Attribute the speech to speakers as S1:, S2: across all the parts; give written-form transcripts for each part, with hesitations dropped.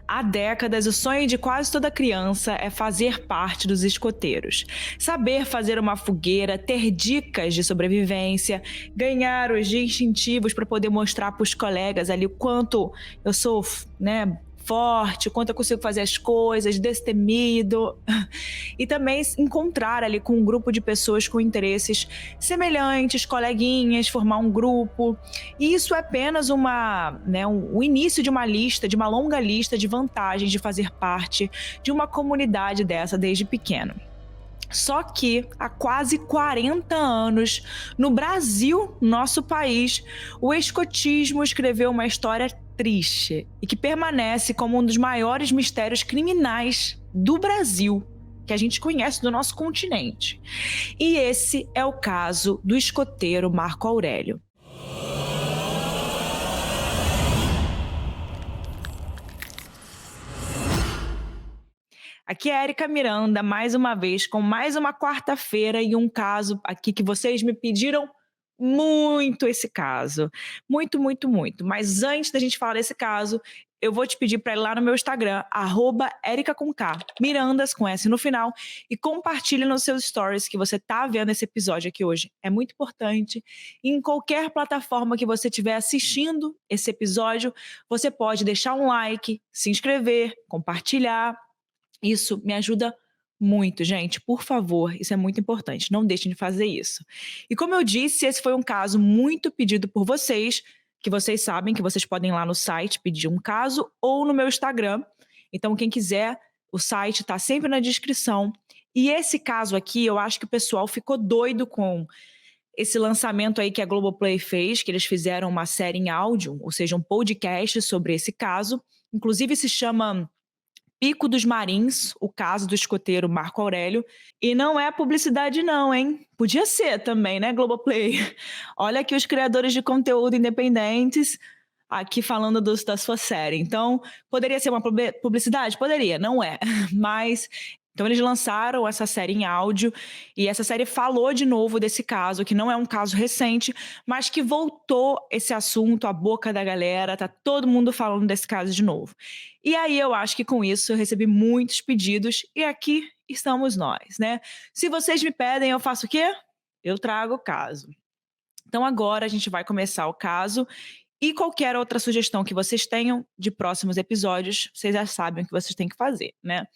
S1: Há décadas, o sonho de quase toda criança é fazer parte dos escoteiros. Saber fazer uma fogueira, ter dicas de sobrevivência, ganhar os distintivos para poder mostrar para os colegas ali o quanto eu sou, né, forte, o quanto eu consigo fazer as coisas, destemido. E também se encontrar ali com um grupo de pessoas com interesses semelhantes, coleguinhas, formar um grupo. E isso é apenas o início de uma lista, de uma longa lista de vantagens de fazer parte de uma comunidade dessa desde pequeno. Só que há quase 40 anos, no Brasil, nosso país, o escotismo escreveu uma história triste e que permanece como um dos maiores mistérios criminais do Brasil, que a gente conhece do nosso continente. E esse é o caso do escoteiro Marco Aurélio. Aqui é a Erika Miranda, mais uma vez, com mais uma quarta-feira e um caso aqui que vocês me pediram muito esse caso. Muito, muito, muito. Mas antes da gente falar desse caso, eu vou te pedir para ir lá no meu Instagram, @Erica com K, Mirandas com S no final, e compartilhe nos seus stories que você tá vendo esse episódio aqui hoje. É muito importante. Em qualquer plataforma que você estiver assistindo esse episódio, você pode deixar um like, se inscrever, compartilhar. Isso me ajuda muito, gente, por favor, isso é muito importante, não deixem de fazer isso. E como eu disse, esse foi um caso muito pedido por vocês, que vocês sabem que vocês podem ir lá no site pedir um caso ou no meu Instagram. Então, quem quiser, o site está sempre na descrição. E esse caso aqui, eu acho que o pessoal ficou doido com esse lançamento aí que a Globoplay fez, que eles fizeram uma série em áudio, ou seja, um podcast sobre esse caso. Inclusive se chama Pico dos Marins, o caso do escoteiro Marco Aurélio. E não é publicidade não, hein? Podia ser também, né, Globoplay? Olha aqui os criadores de conteúdo independentes aqui falando da sua série. Então, poderia ser uma publicidade? Poderia, não é. Mas então eles lançaram essa série em áudio e essa série falou de novo desse caso, que não é um caso recente, mas que voltou esse assunto à boca da galera, tá todo mundo falando desse caso de novo. E aí eu acho que com isso eu recebi muitos pedidos e aqui estamos nós, né? Se vocês me pedem, eu faço o quê? Eu trago o caso. Então agora a gente vai começar o caso e qualquer outra sugestão que vocês tenham de próximos episódios, vocês já sabem o que vocês têm que fazer, né?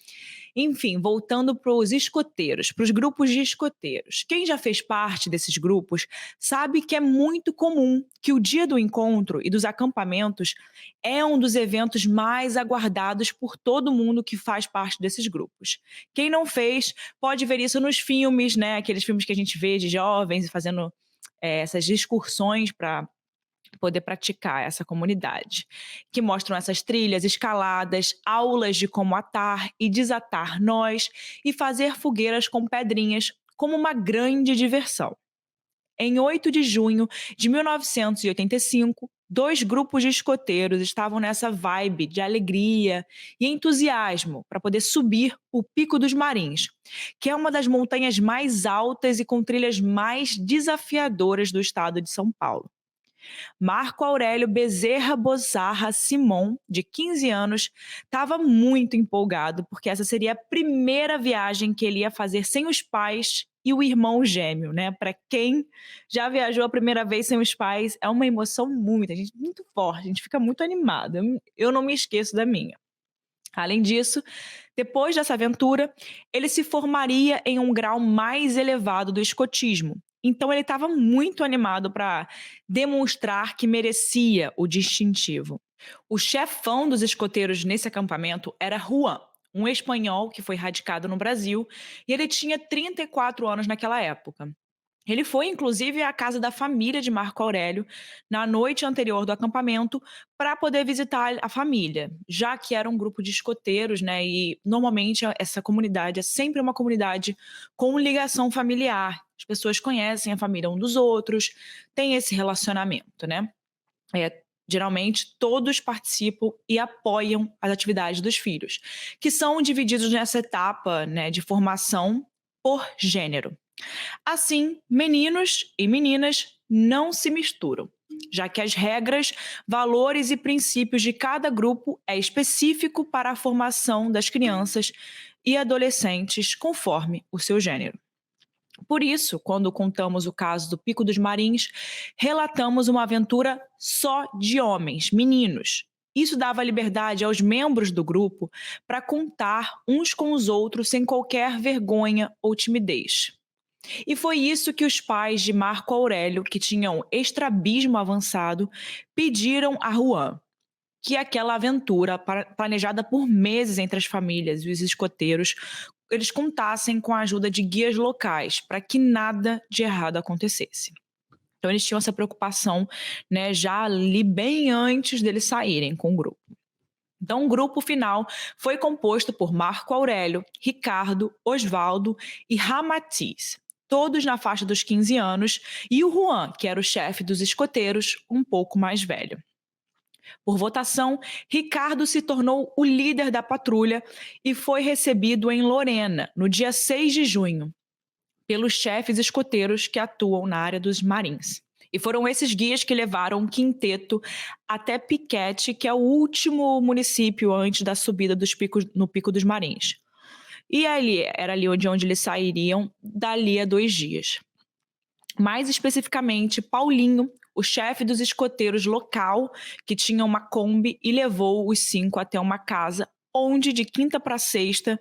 S1: Enfim, voltando para os escoteiros, para os grupos de escoteiros. Quem já fez parte desses grupos sabe que é muito comum que o dia do encontro e dos acampamentos é um dos eventos mais aguardados por todo mundo que faz parte desses grupos. Quem não fez pode ver isso nos filmes, né? Aqueles filmes que a gente vê de jovens fazendo essas excursões para poder praticar essa comunidade, que mostram essas trilhas, escaladas, aulas de como atar e desatar nós e fazer fogueiras com pedrinhas como uma grande diversão. Em 8 de junho de 1985, dois grupos de escoteiros estavam nessa vibe de alegria e entusiasmo para poder subir o Pico dos Marins, que é uma das montanhas mais altas e com trilhas mais desafiadoras do estado de São Paulo. Marco Aurélio Bezerra Bozarra Simon, de 15 anos, estava muito empolgado porque essa seria a primeira viagem que ele ia fazer sem os pais e o irmão gêmeo, né? Para quem já viajou a primeira vez sem os pais, é uma emoção muito forte, a gente fica muito animada. Eu não me esqueço da minha. Além disso, depois dessa aventura, ele se formaria em um grau mais elevado do escotismo. Então ele estava muito animado para demonstrar que merecia o distintivo. O chefão dos escoteiros nesse acampamento era Juan, um espanhol que foi radicado no Brasil, e ele tinha 34 anos naquela época. Ele foi, inclusive, à casa da família de Marco Aurélio na noite anterior do acampamento para poder visitar a família, já que era um grupo de escoteiros, né? E normalmente essa comunidade é sempre uma comunidade com ligação familiar. As pessoas conhecem a família um dos outros, tem esse relacionamento, né? Geralmente todos participam e apoiam as atividades dos filhos, que são divididos nessa etapa, né, de formação por gênero. Assim, meninos e meninas não se misturam. já que as regras, valores e princípios de cada grupo é específico para a formação das crianças e adolescentes conforme o seu gênero. Por isso, quando contamos o caso do Pico dos Marins, relatamos uma aventura só de homens, meninos. Isso dava liberdade aos membros do grupo para contar uns com os outros sem qualquer vergonha ou timidez. E foi isso que os pais de Marco Aurélio, que tinham estrabismo avançado, pediram a Juan, que aquela aventura planejada por meses entre as famílias e os escoteiros, eles contassem com a ajuda de guias locais para que nada de errado acontecesse. Então eles tinham essa preocupação, né, já ali bem antes deles saírem com o grupo. Então o grupo final foi composto por Marco Aurélio, Ricardo, Osvaldo e Ramatiz, todos na faixa dos 15 anos, e o Juan, que era o chefe dos escoteiros, um pouco mais velho. Por votação, Ricardo se tornou o líder da patrulha e foi recebido em Lorena, no dia 6 de junho, pelos chefes escoteiros que atuam na área dos Marins. E foram esses guias que levaram o quinteto até Piquete, que é o último município antes da subida no Pico dos Marins. E era ali onde eles sairiam dali a 2 dias. Mais especificamente, Paulinho, o chefe dos escoteiros local, que tinha uma Kombi e levou os 5 até uma casa onde, de quinta para sexta,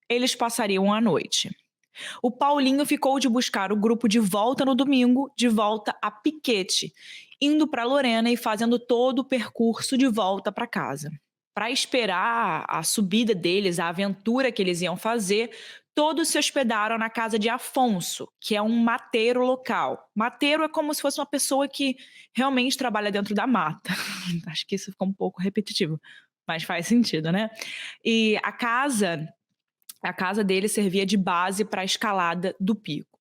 S1: eles passariam a noite. O Paulinho ficou de buscar o grupo de volta no domingo, de volta a Piquete, indo para Lorena e fazendo todo o percurso de volta para casa. Para esperar a subida deles, a aventura que eles iam fazer, todos se hospedaram na casa de Afonso, que é um mateiro local. Mateiro é como se fosse uma pessoa que realmente trabalha dentro da mata. Acho que isso ficou um pouco repetitivo, mas faz sentido, né? E a casa dele servia de base para a escalada do pico.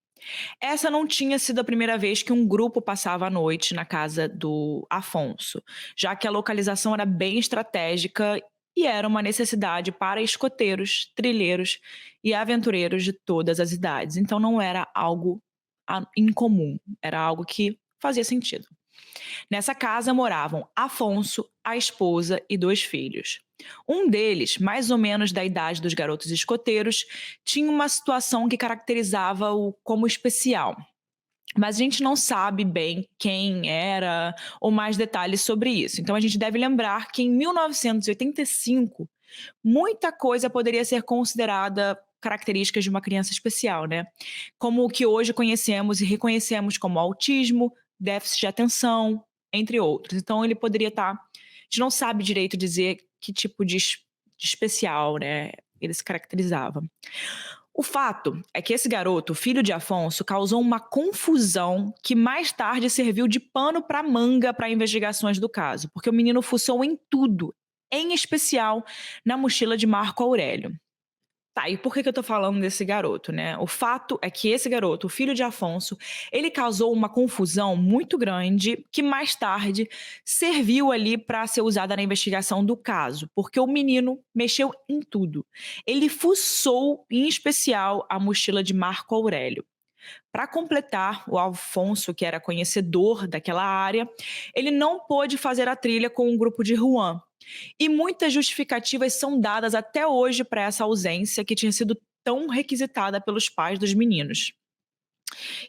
S1: Essa não tinha sido a primeira vez que um grupo passava a noite na casa do Afonso, já que a localização era bem estratégica e era uma necessidade para escoteiros, trilheiros e aventureiros de todas as idades. Então não era algo incomum, era algo que fazia sentido. Nessa casa moravam Afonso, a esposa e 2 filhos. Um deles, mais ou menos da idade dos garotos escoteiros, tinha uma situação que caracterizava-o como especial. Mas a gente não sabe bem quem era ou mais detalhes sobre isso. Então a gente deve lembrar que em 1985, muita coisa poderia ser considerada características de uma criança especial, né? Como o que hoje conhecemos e reconhecemos como autismo, déficit de atenção, entre outros. Então ele poderia estar... A gente não sabe direito dizer que tipo de especial, né, ele se caracterizava. O fato é que esse garoto, filho de Afonso, causou uma confusão que mais tarde serviu de pano para manga para investigações do caso, porque o menino fuçou em tudo, em especial na mochila de Marco Aurélio. Tá, e por que eu tô falando desse garoto, né? O fato é que esse garoto, o filho de Afonso, ele causou uma confusão muito grande que mais tarde serviu ali para ser usada na investigação do caso, porque o menino mexeu em tudo. Ele fuçou, em especial, a mochila de Marco Aurélio. Para completar, o Afonso, que era conhecedor daquela área, ele não pôde fazer a trilha com o grupo de Juan. E muitas justificativas são dadas até hoje para essa ausência que tinha sido tão requisitada pelos pais dos meninos.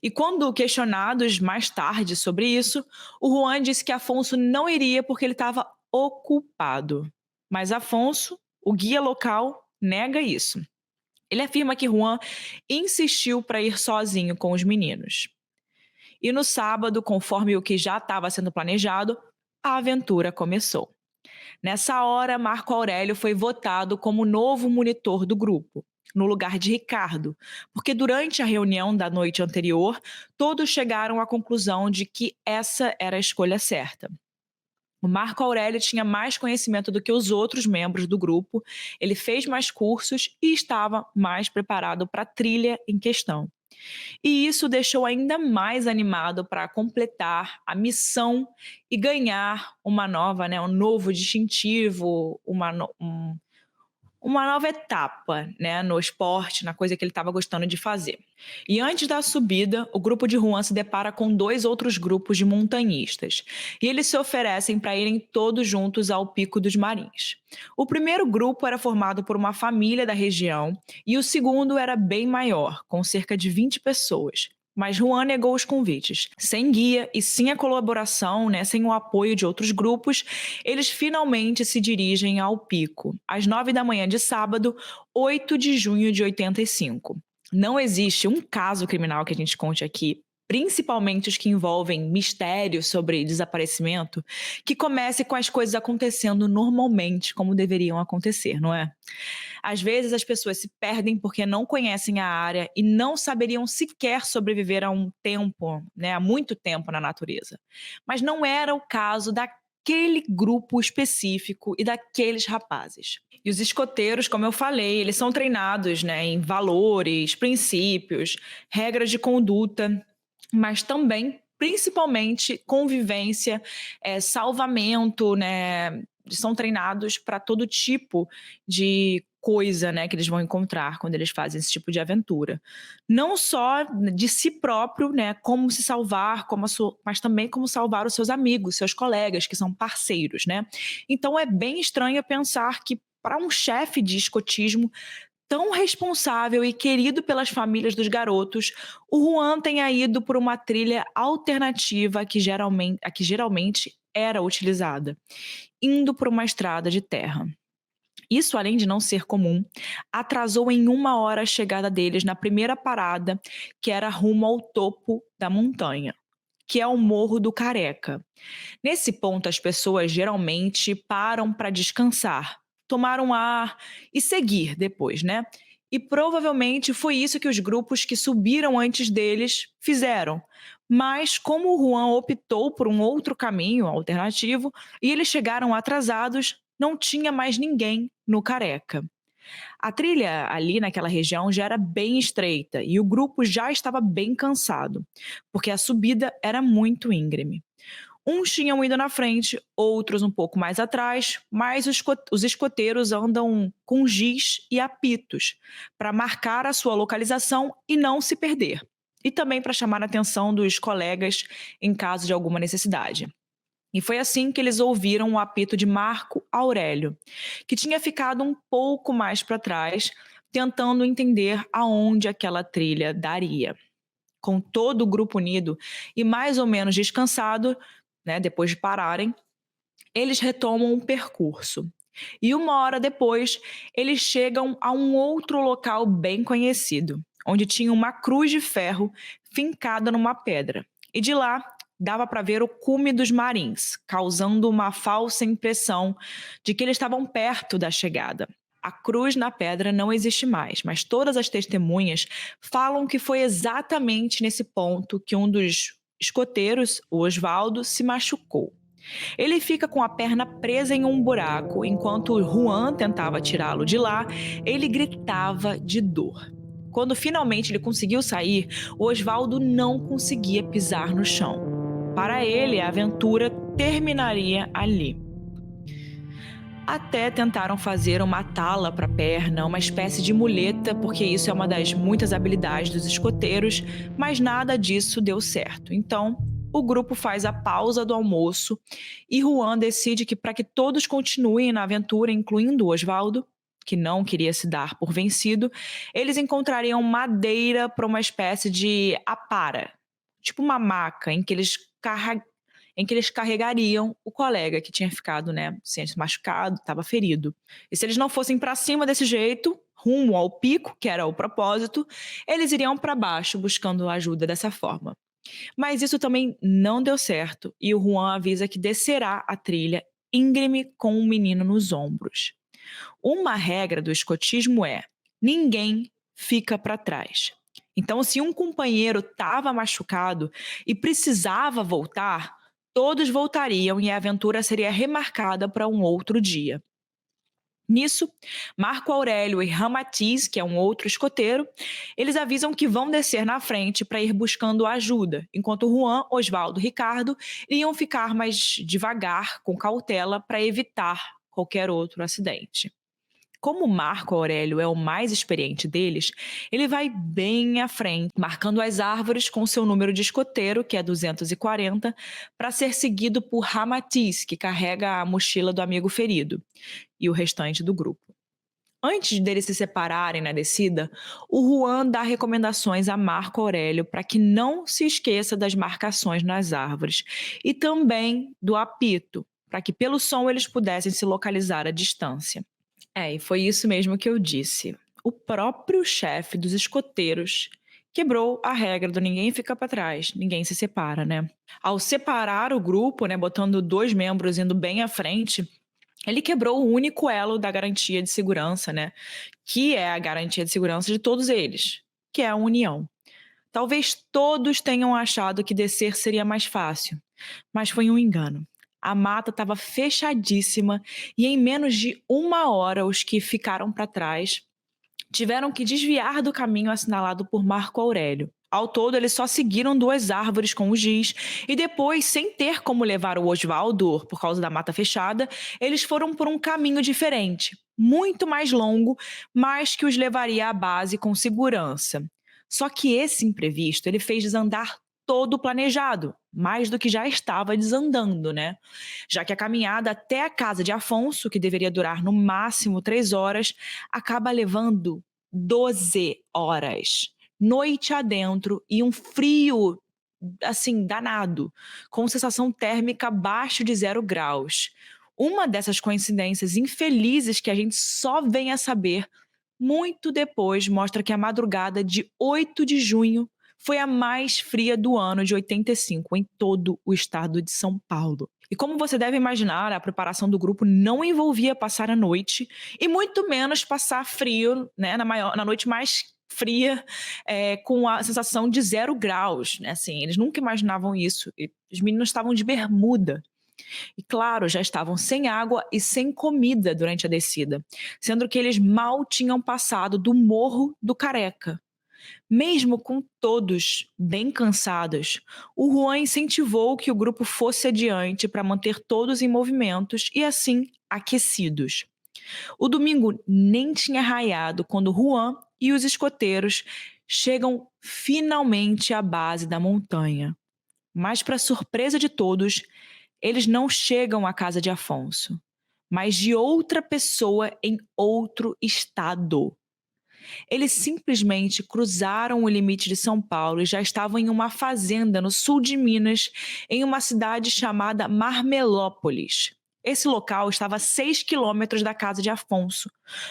S1: E quando questionados mais tarde sobre isso, o Juan disse que Afonso não iria porque ele estava ocupado. Mas Afonso, o guia local, nega isso. Ele afirma que Juan insistiu para ir sozinho com os meninos. E no sábado, conforme o que já estava sendo planejado, a aventura começou. Nessa hora, Marco Aurélio foi votado como novo monitor do grupo, no lugar de Ricardo, porque durante a reunião da noite anterior, todos chegaram à conclusão de que essa era a escolha certa. O Marco Aurélio tinha mais conhecimento do que os outros membros do grupo, ele fez mais cursos e estava mais preparado para a trilha em questão. E isso deixou ainda mais animado para completar a missão e ganhar uma nova, né, um novo distintivo, uma nova etapa, né, no esporte, na coisa que ele estava gostando de fazer. E antes da subida, o grupo de Juan se depara com dois outros grupos de montanhistas, e eles se oferecem para irem todos juntos ao Pico dos Marins. O primeiro grupo era formado por uma família da região, e o segundo era bem maior, com cerca de 20 pessoas. Mas Juan negou os convites. Sem guia e sem a colaboração, né, sem o apoio de outros grupos, eles finalmente se dirigem ao pico, às 9 da manhã de sábado, 8 de junho de 85. Não existe um caso criminal que a gente conte aqui, principalmente os que envolvem mistérios sobre desaparecimento, que comece com as coisas acontecendo normalmente, como deveriam acontecer, não é? Às vezes as pessoas se perdem porque não conhecem a área e não saberiam sequer sobreviver a um tempo, né, há muito tempo na natureza. Mas não era o caso daquele grupo específico e daqueles rapazes. E os escoteiros, como eu falei, eles são treinados, né, em valores, princípios, regras de conduta, mas também, principalmente, convivência, salvamento, né? São treinados para todo tipo de coisa, né, que eles vão encontrar quando eles fazem esse tipo de aventura. Não só de si próprio, né, como se salvar, mas também como salvar os seus amigos, seus colegas, que são parceiros, né? Então é bem estranho pensar que para um chefe de escotismo tão responsável e querido pelas famílias dos garotos, o Juan tenha ido por uma trilha alternativa a que geralmente era utilizada, indo por uma estrada de terra. Isso, além de não ser comum, atrasou em 1 hora a chegada deles na primeira parada, que era rumo ao topo da montanha, que é o Morro do Careca. Nesse ponto, as pessoas geralmente param para descansar, tomar um ar e seguir depois, né? E provavelmente foi isso que os grupos que subiram antes deles fizeram. Mas como o Juan optou por um outro caminho alternativo e eles chegaram atrasados, não tinha mais ninguém no Careca. A trilha ali naquela região já era bem estreita e o grupo já estava bem cansado, porque a subida era muito íngreme. Uns tinham ido na frente, outros um pouco mais atrás, mas os escoteiros andam com giz e apitos para marcar a sua localização e não se perder. E também para chamar a atenção dos colegas em caso de alguma necessidade. E foi assim que eles ouviram o apito de Marco Aurélio, que tinha ficado um pouco mais para trás, tentando entender aonde aquela trilha daria. Com todo o grupo unido e mais ou menos descansado, né, depois de pararem, eles retomam o percurso. E 1 hora depois, eles chegam a um outro local bem conhecido, onde tinha uma cruz de ferro fincada numa pedra. E de lá dava para ver o cume dos marins, causando uma falsa impressão de que eles estavam perto da chegada. A cruz na pedra não existe mais, mas todas as testemunhas falam que foi exatamente nesse ponto que um dos escoteiros, o Osvaldo, se machucou. Ele fica com a perna presa em um buraco, enquanto o Juan tentava tirá-lo de lá, ele gritava de dor. Quando finalmente ele conseguiu sair, o Osvaldo não conseguia pisar no chão. Para ele, a aventura terminaria ali. Até tentaram fazer uma tala para a perna, uma espécie de muleta, porque isso é uma das muitas habilidades dos escoteiros, mas nada disso deu certo. Então, o grupo faz a pausa do almoço e Juan decide que para que todos continuem na aventura, incluindo Osvaldo, que não queria se dar por vencido, eles encontrariam madeira para uma espécie de apara, tipo uma maca em que eles carregariam o colega que tinha ficado, né, sem se machucado, estava ferido. E se eles não fossem para cima desse jeito, rumo ao pico, que era o propósito, eles iriam para baixo buscando ajuda dessa forma. Mas isso também não deu certo e o Juan avisa que descerá a trilha íngreme com um menino nos ombros. Uma regra do escotismo é: ninguém fica para trás. Então, se um companheiro estava machucado e precisava voltar, todos voltariam e a aventura seria remarcada para um outro dia. Nisso, Marco Aurélio e Ramatiz, que é um outro escoteiro, eles avisam que vão descer na frente para ir buscando ajuda, enquanto Juan, Osvaldo e Ricardo iriam ficar mais devagar, com cautela, para evitar qualquer outro acidente. Como Marco Aurélio é o mais experiente deles, ele vai bem à frente, marcando as árvores com seu número de escoteiro, que é 240, para ser seguido por Ramatiz, que carrega a mochila do amigo ferido, e o restante do grupo. Antes deles se separarem na descida, o Juan dá recomendações a Marco Aurélio para que não se esqueça das marcações nas árvores e também do apito, para que pelo som eles pudessem se localizar à distância. E foi isso mesmo que eu disse. O próprio chefe dos escoteiros quebrou a regra do ninguém fica para trás, ninguém se separa, né? Ao separar o grupo, né, botando dois membros indo bem à frente, ele quebrou o único elo da garantia de segurança, né? Que é a garantia de segurança de todos eles, que é a união. Talvez todos tenham achado que descer seria mais fácil, mas foi um engano. A mata estava fechadíssima e em menos de uma hora os que ficaram para trás tiveram que desviar do caminho assinalado por Marco Aurélio. Ao todo, eles só seguiram duas árvores com o giz e depois, sem ter como levar o Osvaldo por causa da mata fechada, eles foram por um caminho diferente, muito mais longo, mas que os levaria à base com segurança. Só que esse imprevisto, ele fez desandar todo o planejado, mais do que já estava desandando, né? Já que a caminhada até a casa de Afonso, que deveria durar no máximo 3 horas, acaba levando 12 horas noite adentro e um frio, assim, danado, com sensação térmica abaixo de 0 graus. Uma dessas coincidências infelizes que a gente só vem a saber muito depois mostra que a madrugada de 8 de junho foi a mais fria do ano de 85 em todo o estado de São Paulo. E como você deve imaginar, a preparação do grupo não envolvia passar a noite e muito menos passar frio, né, na noite mais fria, com a sensação de 0 graus, né? Assim, eles nunca imaginavam isso. E os meninos estavam de bermuda. E claro, já estavam sem água e sem comida durante a descida, sendo que eles mal tinham passado do Morro do Careca. Mesmo com todos bem cansados, o Juan incentivou que o grupo fosse adiante para manter todos em movimentos e assim aquecidos. O domingo nem tinha raiado quando Juan e os escoteiros chegam finalmente à base da montanha. Mas, para surpresa de todos, eles não chegam à casa de Afonso, mas de outra pessoa em outro estado. Eles simplesmente cruzaram o limite de São Paulo e já estavam em uma fazenda no sul de Minas, em uma cidade chamada Marmelópolis. Esse local estava a 6 quilômetros da casa de Afonso,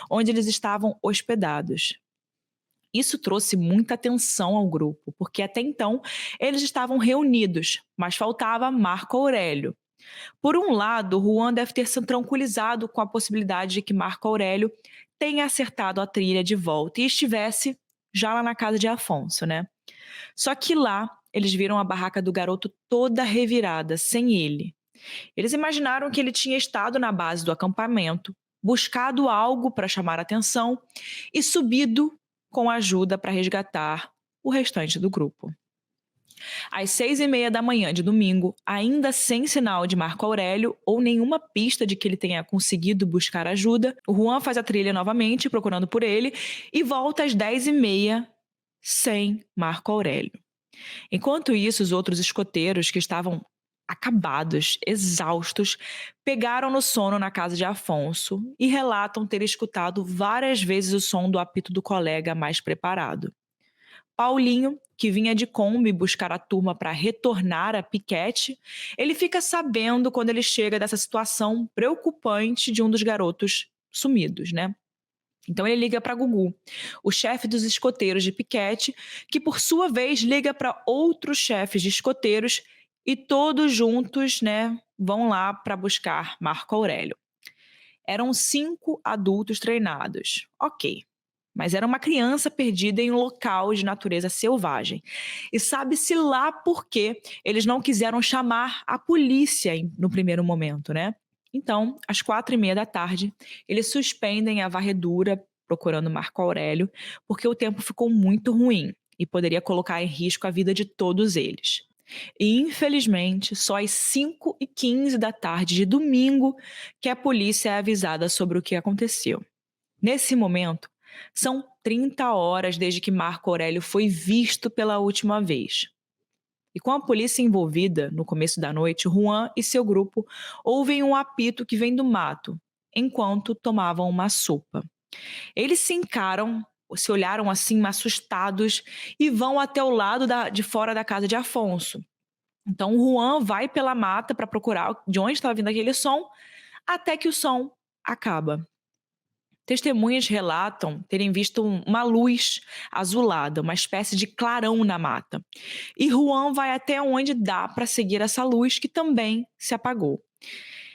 S1: onde eles estavam hospedados. Isso trouxe muita atenção ao grupo, porque até então eles estavam reunidos, mas faltava Marco Aurélio. Por um lado, Juan deve ter se tranquilizado com a possibilidade de que Marco Aurélio tenha acertado a trilha de volta e estivesse já lá na casa de Afonso, né? Só que lá eles viram a barraca do garoto toda revirada, sem ele. Eles imaginaram que ele tinha estado na base do acampamento, buscado algo para chamar a atenção e subido com ajuda para resgatar o restante do grupo. Às 6h30 da manhã de domingo, ainda sem sinal de Marco Aurélio ou nenhuma pista de que ele tenha conseguido buscar ajuda, o Juan faz a trilha novamente, procurando por ele, e volta às 10h30 sem Marco Aurélio. Enquanto isso, os outros escoteiros, que estavam acabados, exaustos, pegaram no sono na casa de Afonso e relatam ter escutado várias vezes o som do apito do colega mais preparado. Paulinho, que vinha de Kombi buscar a turma para retornar a piquete, ele fica sabendo quando ele chega dessa situação preocupante de um dos garotos sumidos, né? Então ele liga para Gugu, o chefe dos escoteiros de piquete, que por sua vez liga para outros chefes de escoteiros e todos juntos, né, vão lá para buscar Marco Aurélio. Eram 5 adultos treinados. Ok. Mas era uma criança perdida em um local de natureza selvagem. E sabe-se lá por que eles não quiseram chamar a polícia no primeiro momento, né? Então, às 4h30 da tarde, eles suspendem a varredura procurando Marco Aurélio, porque o tempo ficou muito ruim e poderia colocar em risco a vida de todos eles. E, infelizmente, só às 5h15 da tarde de domingo que a polícia é avisada sobre o que aconteceu. Nesse momento, são 30 horas desde que Marco Aurélio foi visto pela última vez. E com a polícia envolvida, no começo da noite, Juan e seu grupo ouvem um apito que vem do mato, enquanto tomavam uma sopa. Eles se encaram, se olharam assim, assustados, e vão até o lado de fora da casa de Afonso. Então, o Juan vai pela mata para procurar de onde estava vindo aquele som, até que o som acaba. Testemunhas relatam terem visto uma luz azulada, uma espécie de clarão na mata. E Juan vai até onde dá para seguir essa luz, que também se apagou.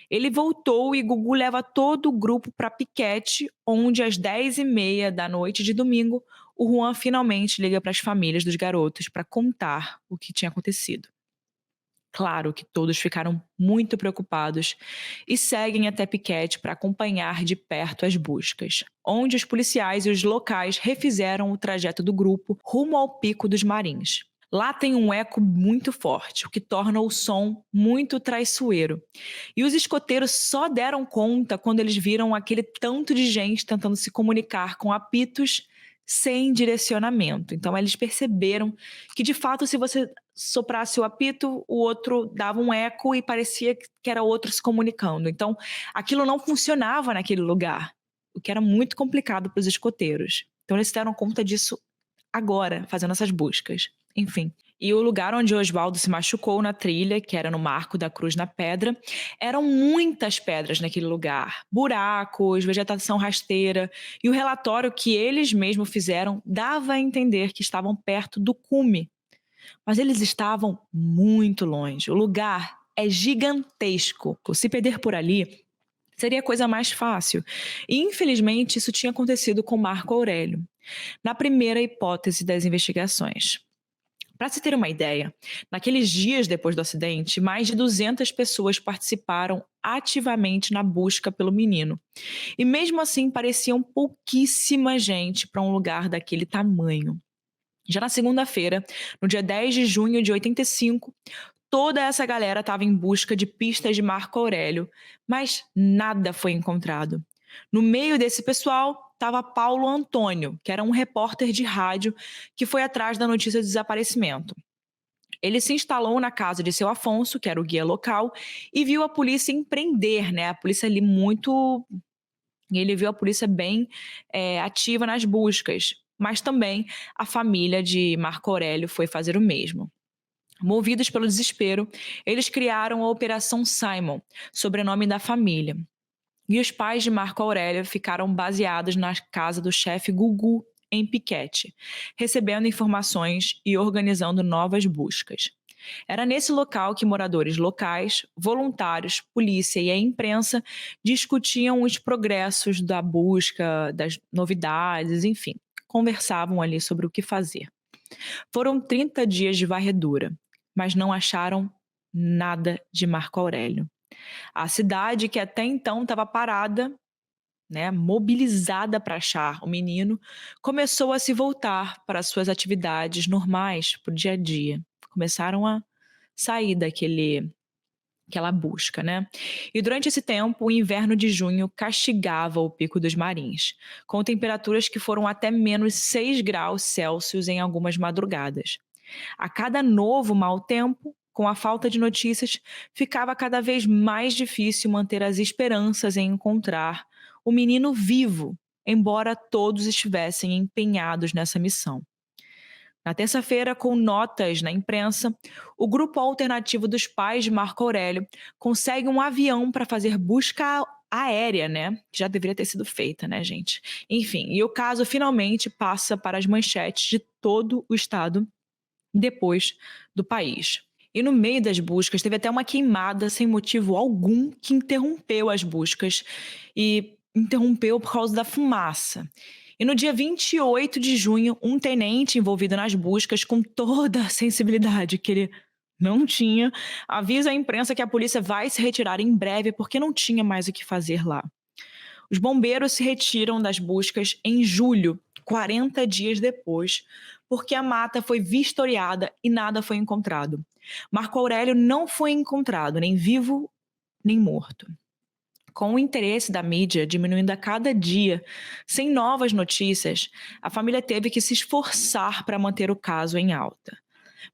S1: Ele voltou e Gugu leva todo o grupo para Piquete, onde às 10h30 da noite de domingo, o Juan finalmente liga para as famílias dos garotos para contar o que tinha acontecido. Claro que todos ficaram muito preocupados e seguem até Piquete para acompanhar de perto as buscas, onde os policiais e os locais refizeram o trajeto do grupo rumo ao Pico dos Marins. Lá tem um eco muito forte, o que torna o som muito traiçoeiro. E os escoteiros só deram conta quando eles viram aquele tanto de gente tentando se comunicar com apitos sem direcionamento. Então eles perceberam que, de fato, se você soprasse o apito, o outro dava um eco e parecia que era outro se comunicando. Então aquilo não funcionava naquele lugar, o que era muito complicado para os escoteiros. Então eles se deram conta disso agora, fazendo essas buscas. Enfim. E o lugar onde Oswaldo se machucou na trilha, que era no Marco da Cruz na Pedra, eram muitas pedras naquele lugar, buracos, vegetação rasteira, e o relatório que eles mesmos fizeram dava a entender que estavam perto do cume. Mas eles estavam muito longe. O lugar é gigantesco. Se perder por ali, seria a coisa mais fácil. E, infelizmente, isso tinha acontecido com Marco Aurélio, na primeira hipótese das investigações. Para se ter uma ideia, naqueles dias depois do acidente, mais de 200 pessoas participaram ativamente na busca pelo menino. E mesmo assim, pareciam pouquíssima gente para um lugar daquele tamanho. Já na segunda-feira, no dia 10 de junho de 85, toda essa galera estava em busca de pistas de Marco Aurélio, mas nada foi encontrado. No meio desse pessoal estava Paulo Antônio, que era um repórter de rádio que foi atrás da notícia do desaparecimento. Ele se instalou na casa de seu Afonso, que era o guia local, e viu a polícia empreender, né? A polícia ali muito. Ele viu a polícia bem ativa nas buscas, mas também a família de Marco Aurélio foi fazer o mesmo. Movidos pelo desespero, eles criaram a Operação Simon, sobrenome da família. E os pais de Marco Aurélio ficaram baseados na casa do chefe Gugu, em Piquete, recebendo informações e organizando novas buscas. Era nesse local que moradores locais, voluntários, polícia e a imprensa discutiam os progressos da busca, das novidades, enfim, conversavam ali sobre o que fazer. Foram 30 dias de varredura, mas não acharam nada de Marco Aurélio. A cidade, que até então estava parada, né, mobilizada para achar o menino, começou a se voltar para as suas atividades normais, para o dia a dia. Começaram a sair daquela busca, né? E durante esse tempo, o inverno de junho castigava o Pico dos Marins, com temperaturas que foram até menos 6 graus Celsius em algumas madrugadas. A cada novo mau tempo, com a falta de notícias, ficava cada vez mais difícil manter as esperanças em encontrar o menino vivo, embora todos estivessem empenhados nessa missão. Na terça-feira, com notas na imprensa, o grupo alternativo dos pais de Marco Aurélio consegue um avião para fazer busca aérea, né? Que já deveria ter sido feita, né, gente? Enfim, e o caso finalmente passa para as manchetes de todo o estado depois do país. E no meio das buscas teve até uma queimada sem motivo algum que interrompeu as buscas e interrompeu por causa da fumaça. E no dia 28 de junho, um tenente envolvido nas buscas, com toda a sensibilidade que ele não tinha, avisa a imprensa que a polícia vai se retirar em breve porque não tinha mais o que fazer lá. Os bombeiros se retiram das buscas em julho, 40 dias depois, porque a mata foi vistoriada e nada foi encontrado. Marco Aurélio não foi encontrado, nem vivo nem morto. Com o interesse da mídia diminuindo a cada dia, sem novas notícias, a família teve que se esforçar para manter o caso em alta.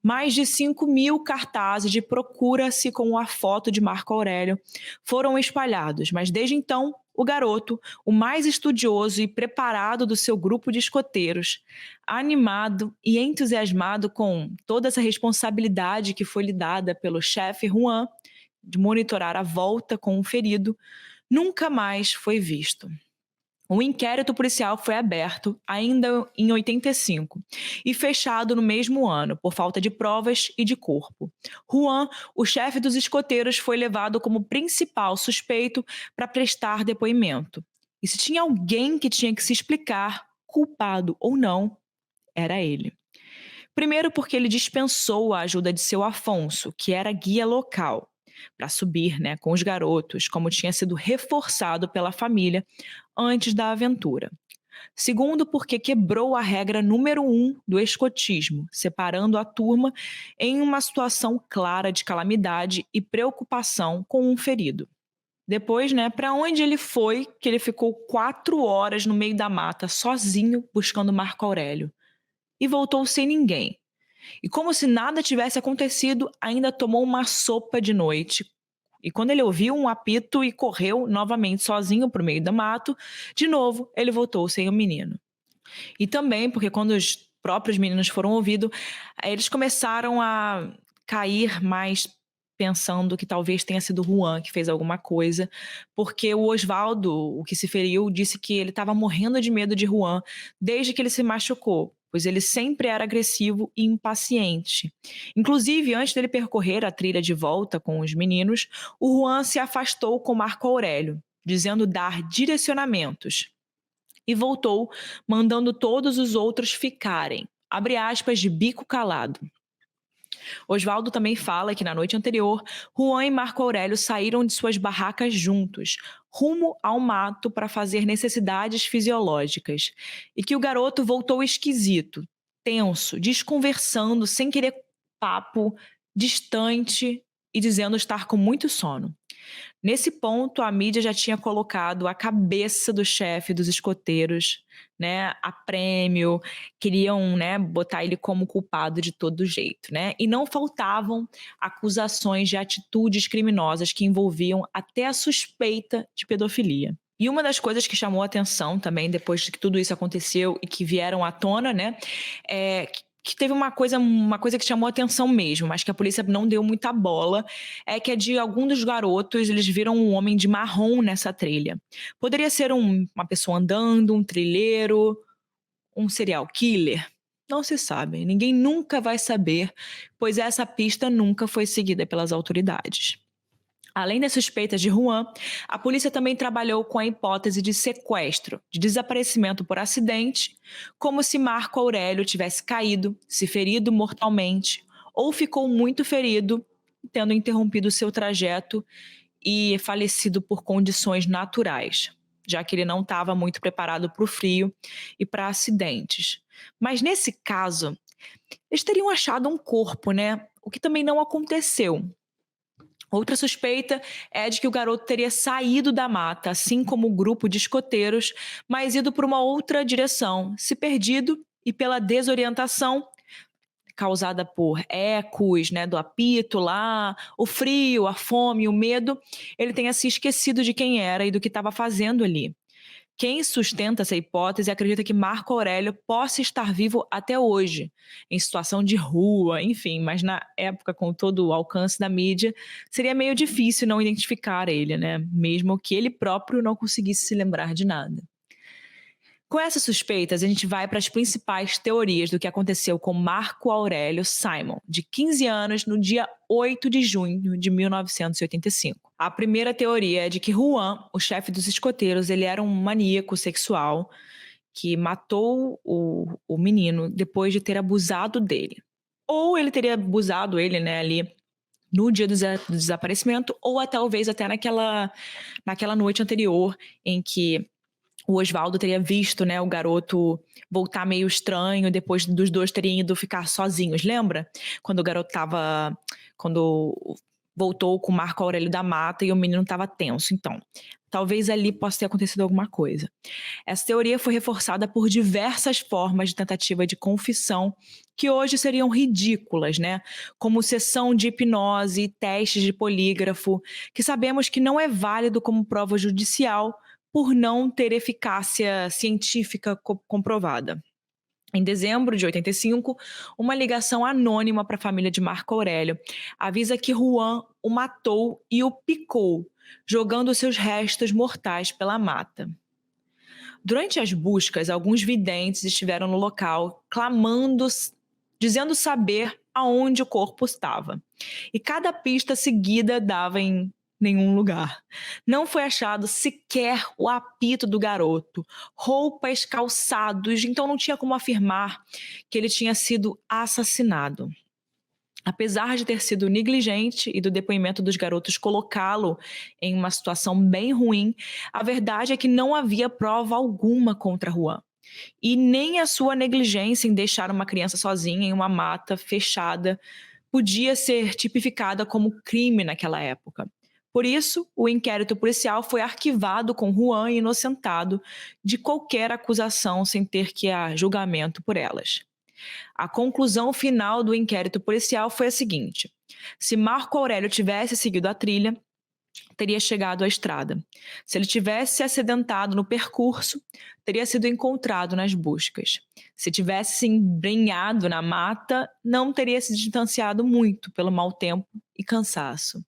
S1: Mais de 5.000 cartazes de procura-se com a foto de Marco Aurélio foram espalhados, mas desde então, o garoto, o mais estudioso e preparado do seu grupo de escoteiros, animado e entusiasmado com toda essa responsabilidade que foi lhe dada pelo chefe Juan, de monitorar a volta com o ferido, nunca mais foi visto. Um inquérito policial foi aberto ainda em 85 e fechado no mesmo ano por falta de provas e de corpo. Juan, o chefe dos escoteiros, foi levado como principal suspeito para prestar depoimento. E se tinha alguém que tinha que se explicar, culpado ou não, era ele. Primeiro, porque ele dispensou a ajuda de seu Afonso, que era guia local, para subir, né, com os garotos, como tinha sido reforçado pela família antes da aventura. Segundo, porque quebrou a regra número 1 do escotismo, separando a turma em uma situação clara de calamidade e preocupação com um ferido. Depois, né, para onde ele foi, que ele ficou 4 horas no meio da mata, sozinho, buscando Marco Aurélio. E voltou sem ninguém. E como se nada tivesse acontecido, ainda tomou uma sopa de noite. E quando ele ouviu um apito e correu novamente sozinho para o meio do mato, de novo ele voltou sem o menino. E também porque quando os próprios meninos foram ouvidos, eles começaram a cair mais pensando que talvez tenha sido o Juan que fez alguma coisa, porque o Osvaldo, o que se feriu, disse que ele estava morrendo de medo de Juan desde que ele se machucou, pois ele sempre era agressivo e impaciente. Inclusive, antes dele percorrer a trilha de volta com os meninos, o Juan se afastou com Marco Aurélio, dizendo dar direcionamentos, e voltou, mandando todos os outros ficarem, abre aspas, de bico calado. Osvaldo também fala que na noite anterior, Juan e Marco Aurélio saíram de suas barracas juntos, rumo ao mato para fazer necessidades fisiológicas, e que o garoto voltou esquisito, tenso, desconversando, sem querer papo, distante e dizendo estar com muito sono. Nesse ponto, a mídia já tinha colocado a cabeça do chefe dos escoteiros, né, a prêmio, queriam, né, botar ele como culpado de todo jeito, né? E não faltavam acusações de atitudes criminosas que envolviam até a suspeita de pedofilia. E uma das coisas que chamou a atenção também, depois de que tudo isso aconteceu e que vieram à tona, né, é que teve uma coisa que chamou a atenção mesmo, mas que a polícia não deu muita bola, é que é de algum dos garotos, eles viram um homem de marrom nessa trilha. Poderia ser uma pessoa andando, um trilheiro, um serial killer? Não se sabe, ninguém nunca vai saber, pois essa pista nunca foi seguida pelas autoridades. Além das suspeitas de Juan, a polícia também trabalhou com a hipótese de sequestro, de desaparecimento por acidente, como se Marco Aurélio tivesse caído, se ferido mortalmente, ou ficou muito ferido, tendo interrompido seu trajeto e falecido por condições naturais, já que ele não estava muito preparado para o frio e para acidentes. Mas nesse caso, eles teriam achado um corpo, né? O que também não aconteceu. Outra suspeita é de que o garoto teria saído da mata, assim como o grupo de escoteiros, mas ido para uma outra direção, se perdido e pela desorientação causada por ecos, né, do apito lá, o frio, a fome, o medo, ele tenha se esquecido de quem era e do que estava fazendo ali. Quem sustenta essa hipótese acredita que Marco Aurélio possa estar vivo até hoje, em situação de rua, enfim, mas na época, com todo o alcance da mídia, seria meio difícil não identificar ele, né? Mesmo que ele próprio não conseguisse se lembrar de nada. Com essas suspeitas, a gente vai para as principais teorias do que aconteceu com Marco Aurélio Simon, de 15 anos, no dia 8 de junho de 1985. A primeira teoria é de que Juan, o chefe dos escoteiros, ele era um maníaco sexual que matou o menino depois de ter abusado dele. Ou ele teria abusado ele, né, ali no dia do desaparecimento, ou talvez até naquela noite anterior em que o Osvaldo teria visto, né, o garoto voltar meio estranho depois dos dois terem ido ficar sozinhos, lembra? Quando o garoto estava... Quando voltou com Marco Aurélio da Mata e o menino estava tenso. Então, talvez ali possa ter acontecido alguma coisa. Essa teoria foi reforçada por diversas formas de tentativa de confissão que hoje seriam ridículas, né? Como sessão de hipnose e testes de polígrafo, que sabemos que não é válido como prova judicial por não ter eficácia científica comprovada. Em dezembro de 85, uma ligação anônima para a família de Marco Aurélio avisa que Juan o matou e o picou, jogando seus restos mortais pela mata. Durante as buscas, alguns videntes estiveram no local, clamando, dizendo saber aonde o corpo estava. E cada pista seguida dava em nenhum lugar. Não foi achado sequer o apito do garoto, roupas, calçados, então não tinha como afirmar que ele tinha sido assassinado. Apesar de ter sido negligente e do depoimento dos garotos colocá-lo em uma situação bem ruim, a verdade é que não havia prova alguma contra Juan. E nem a sua negligência em deixar uma criança sozinha em uma mata fechada podia ser tipificada como crime naquela época. Por isso, o inquérito policial foi arquivado com Juan inocentado de qualquer acusação sem ter que ir a julgamento por elas. A conclusão final do inquérito policial foi a seguinte: se Marco Aurélio tivesse seguido a trilha, teria chegado à estrada. Se ele tivesse se acidentado no percurso, teria sido encontrado nas buscas. Se tivesse se embrenhado na mata, não teria se distanciado muito pelo mau tempo e cansaço.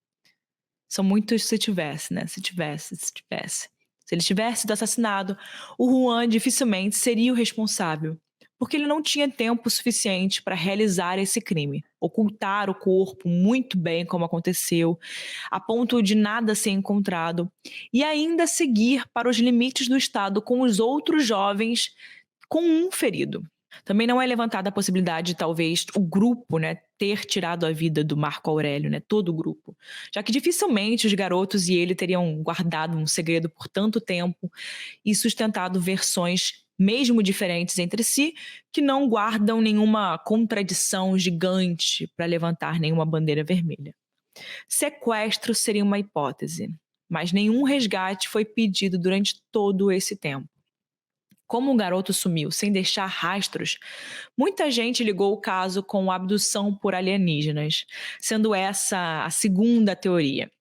S1: São muitos se tivesse, né? Se tivesse. Se ele tivesse sido assassinado, o Juan dificilmente seria o responsável, porque ele não tinha tempo suficiente para realizar esse crime, ocultar o corpo muito bem como aconteceu, a ponto de nada ser encontrado, e ainda seguir para os limites do estado com os outros jovens com um ferido. Também não é levantada a possibilidade de talvez o grupo, né, ter tirado a vida do Marco Aurélio, né, todo o grupo, já que dificilmente os garotos e ele teriam guardado um segredo por tanto tempo e sustentado versões mesmo diferentes entre si, que não guardam nenhuma contradição gigante para levantar nenhuma bandeira vermelha. Sequestro seria uma hipótese, mas nenhum resgate foi pedido durante todo esse tempo. Como o garoto sumiu sem deixar rastros, muita gente ligou o caso com abdução por alienígenas, sendo essa a segunda teoria.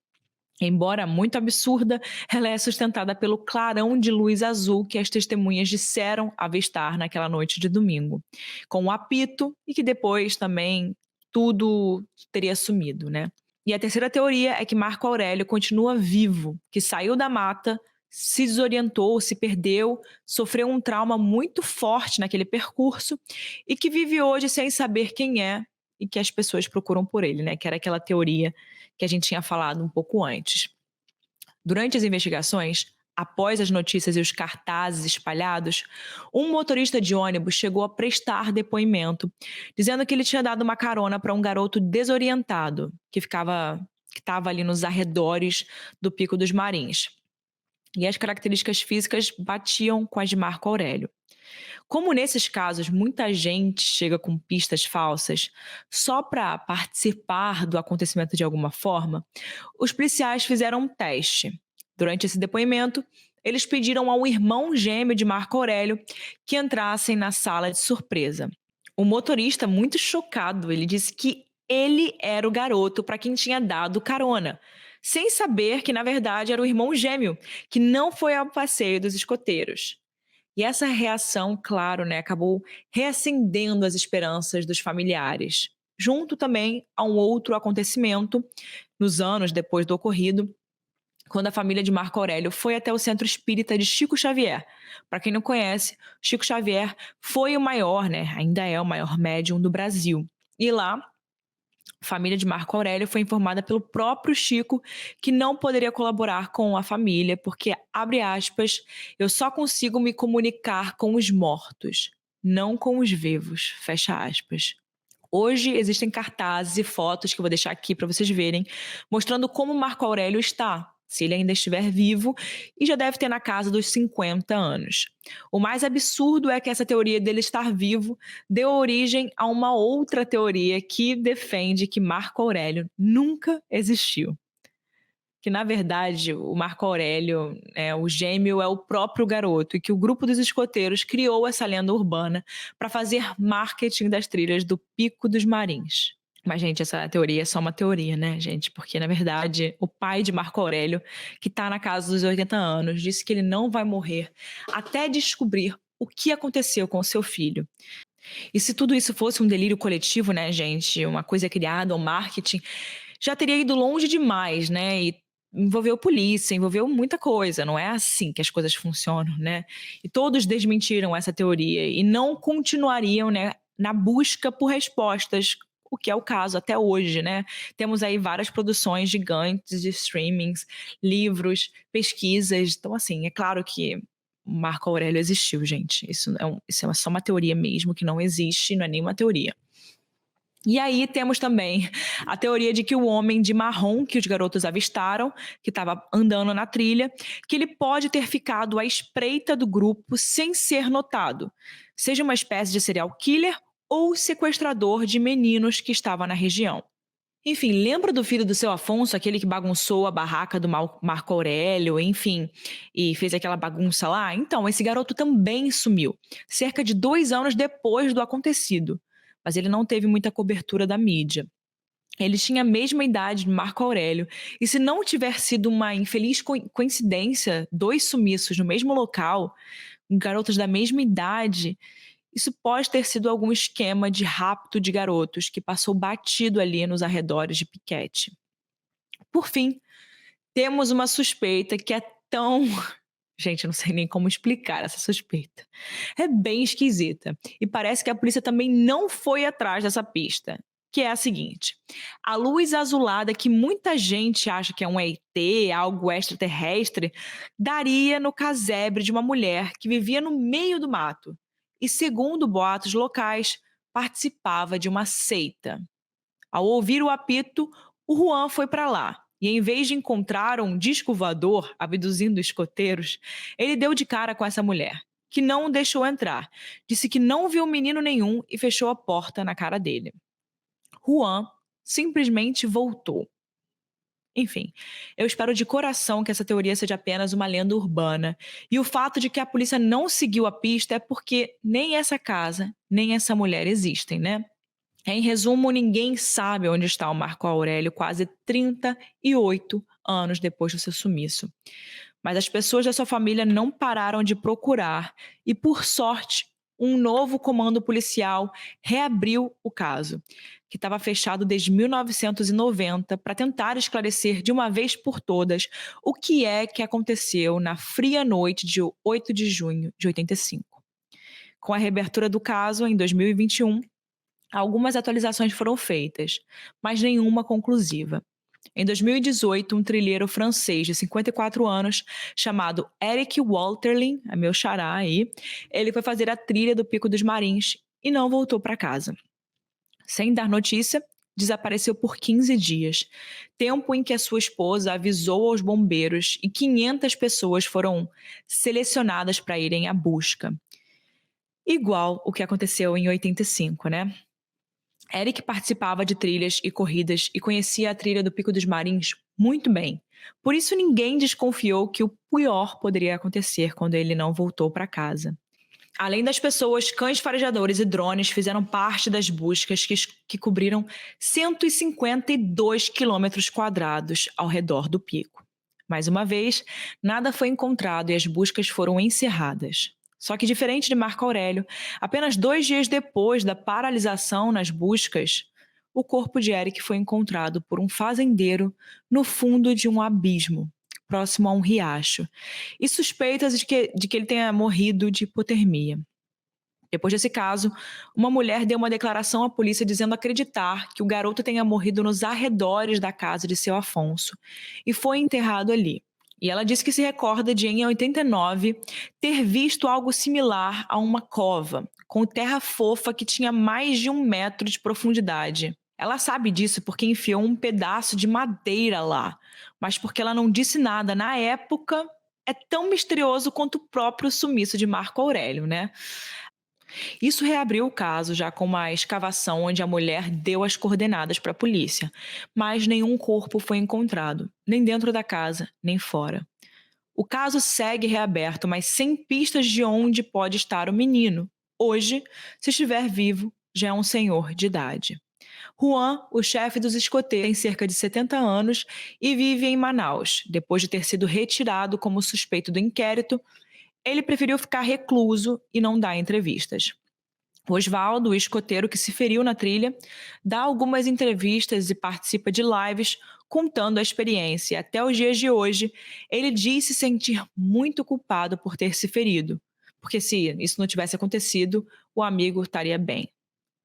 S1: Embora muito absurda, ela é sustentada pelo clarão de luz azul que as testemunhas disseram avistar naquela noite de domingo, com o apito e que depois também tudo teria sumido, né? E a terceira teoria é que Marco Aurélio continua vivo, que saiu da mata, se desorientou, se perdeu, sofreu um trauma muito forte naquele percurso e que vive hoje sem saber quem é e que as pessoas procuram por ele, né? Que era aquela teoria que a gente tinha falado um pouco antes. Durante as investigações, após as notícias e os cartazes espalhados, um motorista de ônibus chegou a prestar depoimento, dizendo que ele tinha dado uma carona para um garoto desorientado que estava ali nos arredores do Pico dos Marins. E as características físicas batiam com as de Marco Aurélio. Como nesses casos muita gente chega com pistas falsas só para participar do acontecimento de alguma forma, os policiais fizeram um teste. Durante esse depoimento, eles pediram ao irmão gêmeo de Marco Aurélio que entrassem na sala de surpresa. O motorista, muito chocado, ele disse que ele era o garoto para quem tinha dado carona, sem saber que na verdade era o irmão gêmeo, que não foi ao passeio dos escoteiros. E essa reação, claro, né, acabou reacendendo as esperanças dos familiares, junto também a um outro acontecimento, nos anos depois do ocorrido, quando a família de Marco Aurélio foi até o Centro Espírita de Chico Xavier. Para quem não conhece, Chico Xavier foi o maior, né, ainda é o maior médium do Brasil. E lá, a família de Marco Aurélio foi informada pelo próprio Chico que não poderia colaborar com a família, porque, abre aspas, eu só consigo me comunicar com os mortos, não com os vivos, fecha aspas. Hoje existem cartazes e fotos que eu vou deixar aqui para vocês verem, mostrando como Marco Aurélio está, se ele ainda estiver vivo, e já deve ter na casa dos 50 anos. O mais absurdo é que essa teoria dele estar vivo deu origem a uma outra teoria que defende que Marco Aurélio nunca existiu. Que na verdade o Marco Aurélio, o gêmeo, é o próprio garoto e que o grupo dos escoteiros criou essa lenda urbana para fazer marketing das trilhas do Pico dos Marins. Mas, gente, essa teoria é só uma teoria, né, gente? Porque, na verdade, o pai de Marco Aurélio, que está na casa dos 80 anos, disse que ele não vai morrer até descobrir o que aconteceu com o seu filho. E se tudo isso fosse um delírio coletivo, né, gente, uma coisa criada, um marketing, já teria ido longe demais, né? E envolveu polícia, envolveu muita coisa. Não é assim que as coisas funcionam, né? E todos desmentiram essa teoria e não continuariam, né, na busca por respostas, o que é o caso até hoje, né? Temos aí várias produções gigantes de streamings, livros, pesquisas. Então, assim, é claro que Marco Aurélio existiu, gente. Isso é só uma teoria mesmo, que não existe, não é nenhuma teoria. E aí temos também a teoria de que o homem de marrom que os garotos avistaram, que estava andando na trilha, que ele pode ter ficado à espreita do grupo sem ser notado, seja uma espécie de serial killer ou sequestrador de meninos que estava na região. Enfim, lembra do filho do seu Afonso, aquele que bagunçou a barraca do Marco Aurélio, enfim, e fez aquela bagunça lá? Então, esse garoto também sumiu, cerca de 2 anos depois do acontecido. Mas ele não teve muita cobertura da mídia. Ele tinha a mesma idade de Marco Aurélio, e se não tiver sido uma infeliz coincidência, dois sumiços no mesmo local, garotos da mesma idade, isso pode ter sido algum esquema de rapto de garotos que passou batido ali nos arredores de Piquete. Por fim, temos uma suspeita que é tão. Gente, eu não sei nem como explicar essa suspeita. É bem esquisita. E parece que a polícia também não foi atrás dessa pista. Que é a seguinte: a luz azulada que muita gente acha que é um ET, algo extraterrestre, daria no casebre de uma mulher que vivia no meio do mato. E, segundo boatos locais, participava de uma seita. Ao ouvir o apito, o Juan foi para lá. E em vez de encontrar um disco voador abduzindo escoteiros, ele deu de cara com essa mulher, que não o deixou entrar. Disse que não viu menino nenhum e fechou a porta na cara dele. Juan simplesmente voltou. Enfim, eu espero de coração que essa teoria seja apenas uma lenda urbana. E o fato de que a polícia não seguiu a pista é porque nem essa casa, nem essa mulher existem, né? Em resumo, ninguém sabe onde está o Marco Aurélio quase 38 anos depois do seu sumiço. Mas as pessoas da sua família não pararam de procurar e, por sorte, um novo comando policial reabriu o caso, que estava fechado desde 1990 para tentar esclarecer de uma vez por todas o que é que aconteceu na fria noite de 8 de junho de 85. Com a reabertura do caso em 2021, algumas atualizações foram feitas, mas nenhuma conclusiva. Em 2018, um trilheiro francês de 54 anos, chamado Eric Walterlin, é meu xará aí, ele foi fazer a trilha do Pico dos Marins e não voltou para casa. Sem dar notícia, desapareceu por 15 dias, tempo em que a sua esposa avisou aos bombeiros e 500 pessoas foram selecionadas para irem à busca. Igual o que aconteceu em 85, né? Eric participava de trilhas e corridas e conhecia a trilha do Pico dos Marins muito bem. Por isso ninguém desconfiou que o pior poderia acontecer quando ele não voltou para casa. Além das pessoas, cães farejadores e drones fizeram parte das buscas que cobriram 152 quilômetros quadrados ao redor do pico. Mais uma vez, nada foi encontrado e as buscas foram encerradas. Só que, diferente de Marco Aurélio, apenas 2 dias depois da paralisação nas buscas, o corpo de Eric foi encontrado por um fazendeiro no fundo de um abismo, próximo a um riacho, e suspeitas de que ele tenha morrido de hipotermia. Depois desse caso, uma mulher deu uma declaração à polícia dizendo acreditar que o garoto tenha morrido nos arredores da casa de seu Afonso e foi enterrado ali. E ela disse que se recorda de, em 89, ter visto algo similar a uma cova, com terra fofa que tinha mais de 1 metro de profundidade. Ela sabe disso porque enfiou um pedaço de madeira lá, mas porque ela não disse nada na época, é tão misterioso quanto o próprio sumiço de Marco Aurélio, né? Isso reabriu o caso já com uma escavação onde a mulher deu as coordenadas para a polícia, mas nenhum corpo foi encontrado, nem dentro da casa, nem fora. O caso segue reaberto, mas sem pistas de onde pode estar o menino. Hoje, se estiver vivo, já é um senhor de idade. Juan, o chefe dos escoteiros, tem cerca de 70 anos e vive em Manaus. Depois de ter sido retirado como suspeito do inquérito, ele preferiu ficar recluso e não dar entrevistas. O Osvaldo, o escoteiro que se feriu na trilha, dá algumas entrevistas e participa de lives contando a experiência. Até os dias de hoje, ele diz se sentir muito culpado por ter se ferido, porque se isso não tivesse acontecido, o amigo estaria bem.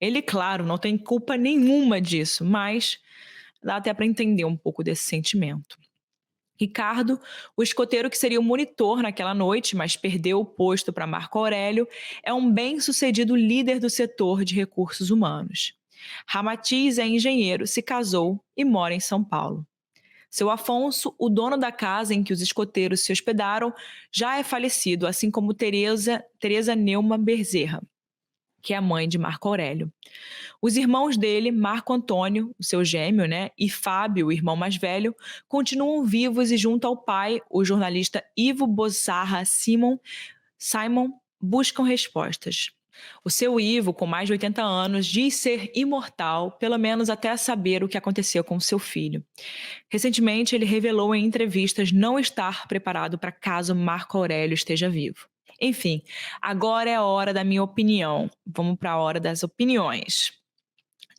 S1: Ele, claro, não tem culpa nenhuma disso, mas dá até para entender um pouco desse sentimento. Ricardo, o escoteiro que seria o monitor naquela noite, mas perdeu o posto para Marco Aurélio, é um bem-sucedido líder do setor de recursos humanos. Ramatiz é engenheiro, se casou e mora em São Paulo. Seu Afonso, o dono da casa em que os escoteiros se hospedaram, já é falecido, assim como Teresa Neuma Bezerra, que é a mãe de Marco Aurélio. Os irmãos dele, Marco Antônio, o seu gêmeo, né, e Fábio, o irmão mais velho, continuam vivos e junto ao pai, o jornalista Ivo Bossarra Simon, buscam respostas. O seu Ivo, com mais de 80 anos, diz ser imortal, pelo menos até saber o que aconteceu com seu filho. Recentemente, ele revelou em entrevistas não estar preparado para caso Marco Aurélio esteja vivo. Enfim, agora é a hora da minha opinião. Vamos para a hora das opiniões.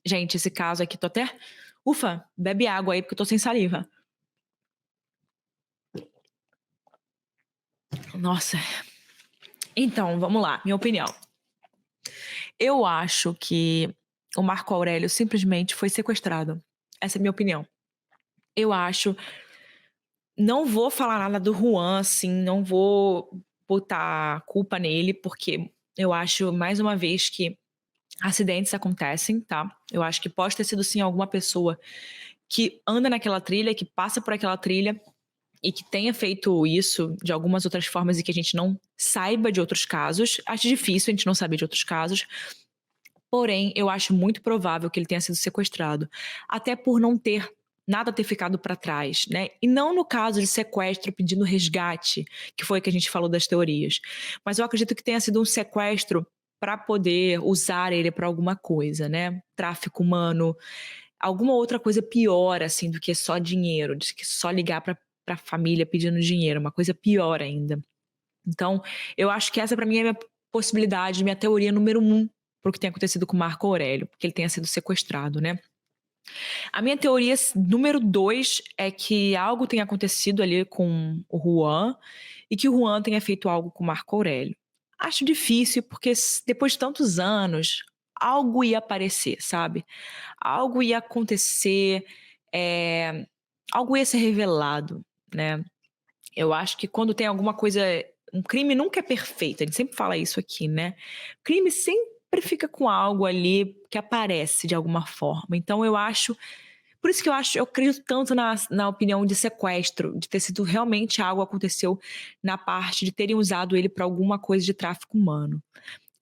S1: Gente, esse caso aqui, tô até. Ufa, bebe água aí, porque eu tô sem saliva. Nossa. Então, vamos lá, minha opinião. Eu acho que o Marco Aurélio simplesmente foi sequestrado. Essa é a minha opinião. Eu acho. Não vou falar nada do Juan, assim, não vou botar culpa nele, porque eu acho, mais uma vez, que acidentes acontecem, tá? Eu acho que pode ter sido, sim, alguma pessoa que anda naquela trilha, que passa por aquela trilha e que tenha feito isso de algumas outras formas e que a gente não saiba de outros casos. Acho difícil a gente não saber de outros casos. Porém, eu acho muito provável que ele tenha sido sequestrado, até por não ter nada ter ficado para trás, né? E não no caso de sequestro pedindo resgate, que foi que a gente falou das teorias. Mas eu acredito que tenha sido um sequestro para poder usar ele para alguma coisa, né? Tráfico humano, alguma outra coisa pior assim do que só dinheiro, de que só ligar para a família pedindo dinheiro, uma coisa pior ainda. Então, eu acho que essa para mim é a minha possibilidade, minha teoria número 1 para o que tem acontecido com Marco Aurélio, porque ele tenha sido sequestrado, né? A minha teoria número 2 é que algo tenha acontecido ali com o Juan e que o Juan tenha feito algo com Marco Aurélio. Acho difícil, porque depois de tantos anos, algo ia aparecer, sabe? Algo ia acontecer, algo ia ser revelado, né? Eu acho que quando tem alguma coisa. Um crime nunca é perfeito, a gente sempre fala isso aqui, né? Crime sempre fica com algo ali que aparece de alguma forma. Então eu acho. Por isso que eu acredito tanto na opinião de sequestro, de ter sido realmente algo aconteceu na parte de terem usado ele para alguma coisa de tráfico humano.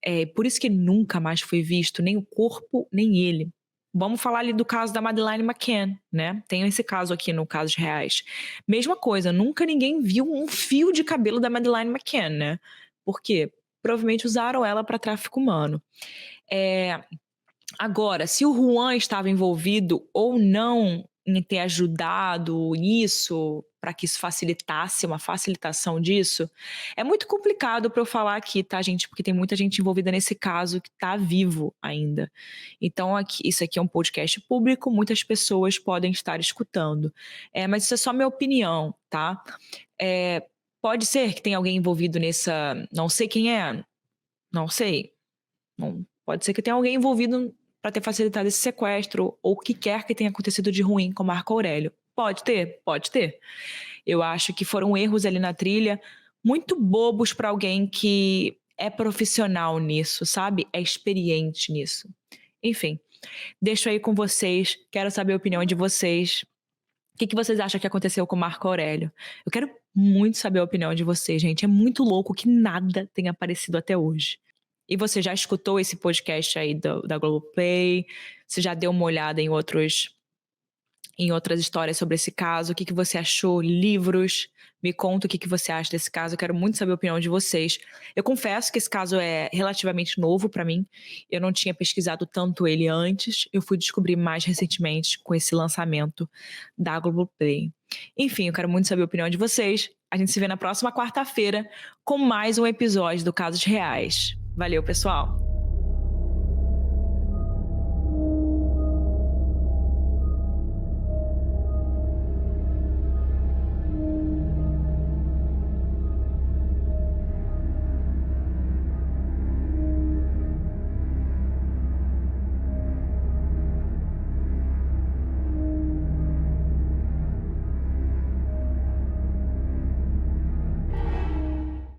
S1: É por isso que ele nunca mais foi visto, nem o corpo, nem ele. Vamos falar ali do caso da Madeleine McCann, né? Tem esse caso aqui no Casos Reais. Mesma coisa, nunca ninguém viu um fio de cabelo da Madeleine McCann, né? Por quê? Provavelmente usaram ela para tráfico humano. Agora, se o Juan estava envolvido ou não em ter ajudado nisso, para que isso facilitasse, uma facilitação disso, é muito complicado para eu falar aqui, tá, gente? Porque tem muita gente envolvida nesse caso que está vivo ainda. Então, isso aqui é um podcast público, muitas pessoas podem estar escutando. Mas isso é só minha opinião, tá? Pode ser que tenha alguém envolvido nessa. Não sei quem é, não sei. Não, pode ser que tenha alguém envolvido para ter facilitado esse sequestro ou o que quer que tenha acontecido de ruim com Marco Aurélio. Pode ter, pode ter. Eu acho que foram erros ali na trilha muito bobos para alguém que é profissional nisso, sabe? É experiente nisso. Enfim, Deixo aí com vocês, quero saber a opinião de vocês. O que vocês acham que aconteceu com o Marco Aurélio? Eu quero muito saber a opinião de vocês, gente. É muito louco que nada tenha aparecido até hoje. E você já escutou esse podcast aí da Globoplay? Você já deu uma olhada em outras histórias sobre esse caso? O que você achou? Livros? Me conta o que você acha desse caso. Eu quero muito saber a opinião de vocês. Eu confesso que esse caso é relativamente novo para mim. Eu não tinha pesquisado tanto ele antes. Eu fui descobrir mais recentemente com esse lançamento da Globoplay. Enfim, eu quero muito saber a opinião de vocês. A gente se vê na próxima quarta-feira com mais um episódio do Casos Reais. Valeu, pessoal!